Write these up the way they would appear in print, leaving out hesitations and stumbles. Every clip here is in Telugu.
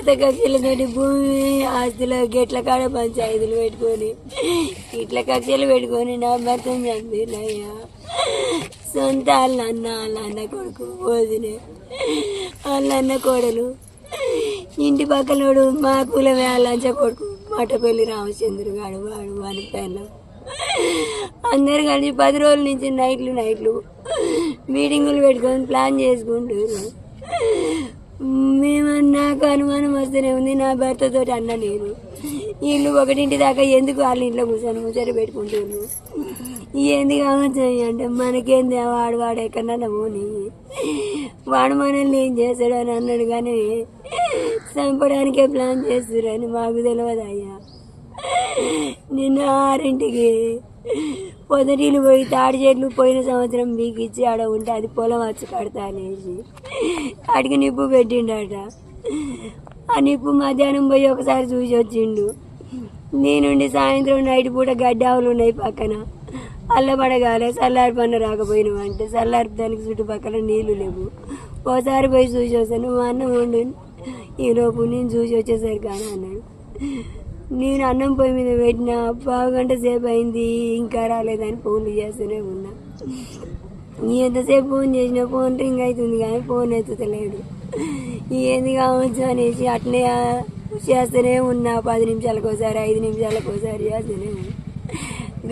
పాత కక్షలతోటి భూమి ఆస్తుల గెట్ల కాడ పంచాయతీలు పెట్టుకొని ఇట్ల కక్షలు పెట్టుకొని నా భర్తను చంపినయ్యా. సొంత వాళ్ళన్న కొడుకు వదిలే వాళ్ళన్న కోడలు ఇంటి పక్కనోడు మా కులమే లంచ కొడుకు మటపల్లి రామచంద్రుడు గాడు వాడు వాని పైన అందరు కలిసి 10 రోజుల నుంచి నైట్లు మీటింగులు పెట్టుకొని ప్లాన్ చేసుకుంటారు. మేము నాకు అనుమానం వస్తూనే ఉంది. నా భర్తతో అన్న నేను వీళ్ళు 1 దాకా ఎందుకు వాళ్ళ ఇంట్లో కూర్చొని ముచ్చట పెట్టుకుంటారు. ఏంది కావచ్చు అంటే మనకేంది వాడు ఎక్కడన్నా పోని వాడు మనల్ని ఏం చేస్తాడు అని అన్నాడు. కానీ చంపడానికే ప్లాన్ చేస్తారని మాకు తెలియదు అయ్యా. నిన్న 6ంటికి పొదటీలు పోయి తాడి చెట్లు పోయిన సంవత్సరం బీకిచ్చి ఆడ ఉంటే అది పొలం వచ్చి కడతా అనేసి ఆడికి నిప్పు పెట్టిండట. ఆ నిప్పు మధ్యాహ్నం పోయి ఒకసారి చూసి వచ్చిండు. నేనుండి సాయంత్రం నైట్ పూట గడ్డి ఆవులు ఉన్నాయి పక్కన అల్లబడగాలే చల్లారి పన్ను రాకపోయినామంటే చల్లారి దానికి చుట్టుపక్కల నీళ్లు లేవు. ఒకసారి పోయి చూసి వస్తాను మా అన్నం వండు ఈలోపు నేను చూసి వచ్చేసరికి అని అన్నాడు. నేను అన్నం పొయ్యి మీద పెట్టిన 1/2 గంట సేపు అయింది ఇంకా రాలేదని ఫోన్లు చేస్తూనే ఉన్నా. ఎంతసేపు ఫోన్ చేసినా ఫోన్ రింగ్ అవుతుంది కానీ ఫోన్ ఎత్తుతలేడు. ఏంది కావచ్చు అనేసి అట్లనే చేస్తూనే ఉన్నా. 10 నిమిషాలకు ఒకసారి 5 నిమిషాలకు ఒకసారి చేస్తూనే ఉన్నా.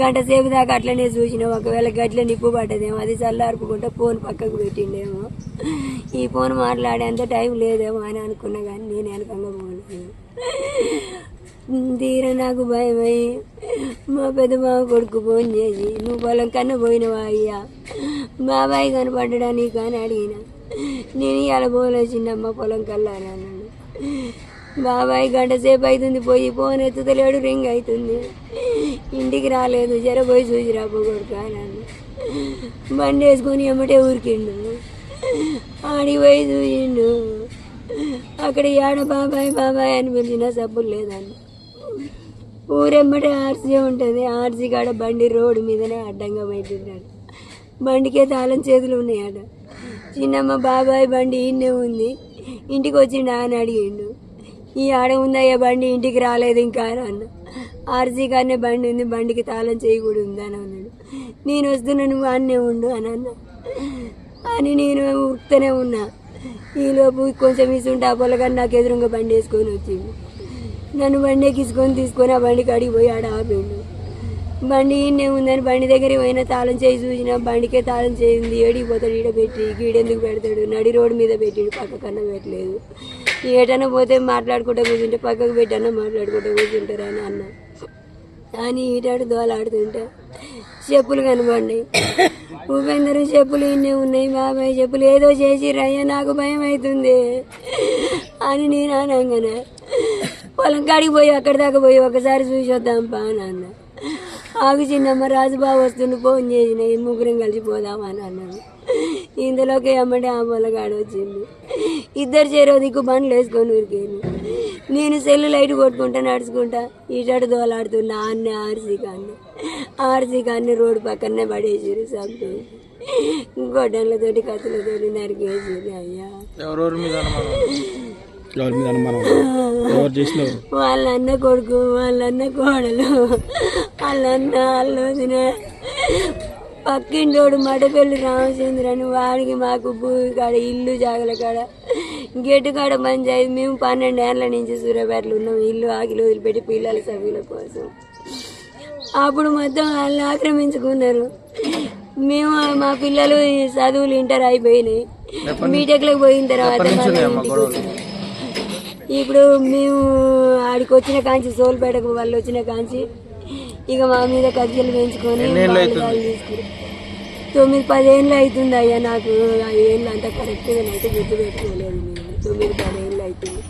గంట సేపు దాకా అట్లనే చూసినా. ఒకవేళ గట్ల నిప్పు పడ్డదేమో అది చల్లార్పుకుంటే ఫోన్ పక్కకు పెట్టిండేమో. ఈ ఫోన్ మాట్లాడేంత టైం లేదేమో అని అనుకున్నా కానీ నేను వెనకంగా పోలేదు. తీర నాకు భయమై మా పెద్ద బావ కొడుకు ఫోన్ చేసి నువ్వు పొలం కన్నా పోయినవా అయ్యా బాబాయ్ కనపడ్డా కానీ అడిగిన. నేను ఇవాళ పోలేసిండమ్మ పొలం కల్లారా అన్నాడు. బాబాయ్ గంట సేపు అవుతుంది పోయి ఫోన్ ఎత్తుతలేడు రింగ్ అవుతుంది ఇంటికి రాలేదు జర పోయి చూసి రాబో కొడుకు అన్నాను. బండి వేసుకొని ఎమ్మటే ఊరికిండు. ఆడికి పోయి చూసిండు. అక్కడ ఏడ బాబాయ్ అని పిలిచినా సబ్బులు లేదన్న. ఊరెమ్మటే ఆర్సీ ఉంటుంది. ఆర్సీ కాడ బండి రోడ్డు మీదనే అడ్డంగా పెట్టింటాడు. బండికే తాళం చేతులు ఉన్నాయట. చిన్నమ్మ బాబాయ్ బండి ఈయనే ఉంది ఇంటికి వచ్చిండా అని అడిగిండు. ఈ ఆడ ఉందయ్యా బండి ఇంటికి రాలేదు ఇంకా అని అన్న. ఆర్సీ కాడనే బండి ఉంది బండికి తాళం చేయి కూడా ఉంది అని అన్నాడు. నేను వస్తున్నా నువ్వు అన్నే ఉండు అని అన్న అని నేను ఉరుకుతూనే ఉన్నా. ఈలోపు కొంచెం ఇస్తుంటే ఆ పొలగాని నాకు ఎదురుగా బండి వేసుకొని వచ్చిండు. నన్ను బండి ఎక్కించుకొని తీసుకొని ఆ బండికి అడిగి పోయి ఆడ ఆపిండు. బండి ఈయనే ఉందని బండి దగ్గరికి పోయినా తాళం చేయి చూసినా బండికే తాళం చేయింది. ఏడిపోతాడు ఈడ పెట్టి గీడెందుకు పెడతాడు నడి రోడ్డు మీద పెట్టిండు పక్కకన్నా పెట్టలేదు. ఏటన్నా పోతే మాట్లాడుకుంటూ కూర్చుంటే పక్కకు పెట్టన్నా మాట్లాడుకుంటూ కూర్చుంటారు అని అన్న అని ఈటాడు దోలాడుతుంటే చెప్పులు కనబడినాయి. ఉపేందరు చెప్పులు ఇన్నే ఉన్నాయి బాబాయ్ చెప్పులు ఏదో చేసిర్రయ్యా నాకు భయం అవుతుంది అని నేను అనగానే పొలం కాడికి పోయి అక్కడి దాకా పోయి ఒకసారి చూసి వద్దాంపా అని అన్న. ఆగు చిన్నమ్మ రాజుబాబు వస్తుండు ఫోన్ చేసిన 3 కలిసి పోదామని అన్నాను. ఇందులోకి అమ్మటే ఆ పొలగాడు వచ్చింది. 2 చెరో దిక్కు బండ్లు వేసుకొని ఉరికేను. నేను సెల్లు లైట్ కొట్టుకుంటా నడుచుకుంటా ఇటాడు దోలాడుతున్నా. అన్నీ ఆర్సీ కాన్ని రోడ్డు పక్కనే పడేసారు చంపేసి గొడ్డలతోటి కత్తులతోటి నరికేసారు. అయ్యా వాళ్ళన్న కొడుకు వాళ్ళన్న కోడలు వాళ్ళన్న వాళ్ళొదిన పక్కింటోడు మటపల్లి రామచంద్రని వాడికి మాకు భూమి కాడ ఇల్లు జాగల కాడ గేటు కాడ పంచాయతీ. మేము 12 ఏళ్ళ నుంచి సూర్యాపేటలో ఉన్నాం. ఇల్లు ఆకిలు వదిలిపెట్టి పిల్లల సభ్యుల కోసం అప్పుడు మొత్తం వాళ్ళు ఆక్రమించుకున్నారు. మేము మా పిల్లలు చదువులు ఇంటర్ అయిపోయినాయి. బీటెక్లకు పోయిన తర్వాత ఇప్పుడు మేము ఆడికి వచ్చిన కాంచి సోల్పేటకు వాళ్ళు వచ్చిన కాంచి ఇక మా మీద కజ్జలు పెంచుకొని తీసుకుని 9-10 ఏళ్ళు అవుతుంది అయ్యా. నాకు 5 ఏళ్ళు అంతా కరెక్ట్గా అయితే గుర్తు పెట్టుకోలేదు. నేను 9-10 ఏళ్ళు అవుతుంది.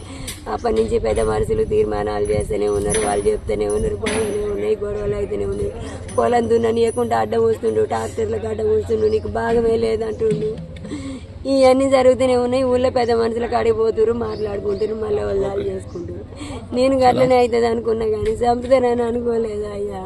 అప్పటి నుంచి పెద్ద మనుషులు తీర్మానాలు చేస్తూనే ఉన్నారు. వాళ్ళు చెప్తూనే ఉన్నారు. పొలాలనే ఉన్నాయి గొడవలు అయితేనే ఉన్నాయి. పొలం దున్ననీయకుండా అడ్డం వస్తుండు ట్రాక్టర్లకు అడ్డం వస్తుండు నీకు భాగమే లేదంటుండు. ఇవన్నీ జరుగుతూనే ఉన్నాయి. ఊళ్ళో పెద్ద మనుషులకు అడిగిపోతున్నారు మాట్లాడుకుంటారు మళ్ళీ వాళ్ళు చేసుకుంటారు. నేను గట్లనే అవుతుంది అనుకున్నా కానీ చంపుతానని అనుకోలేదు అయ్యా.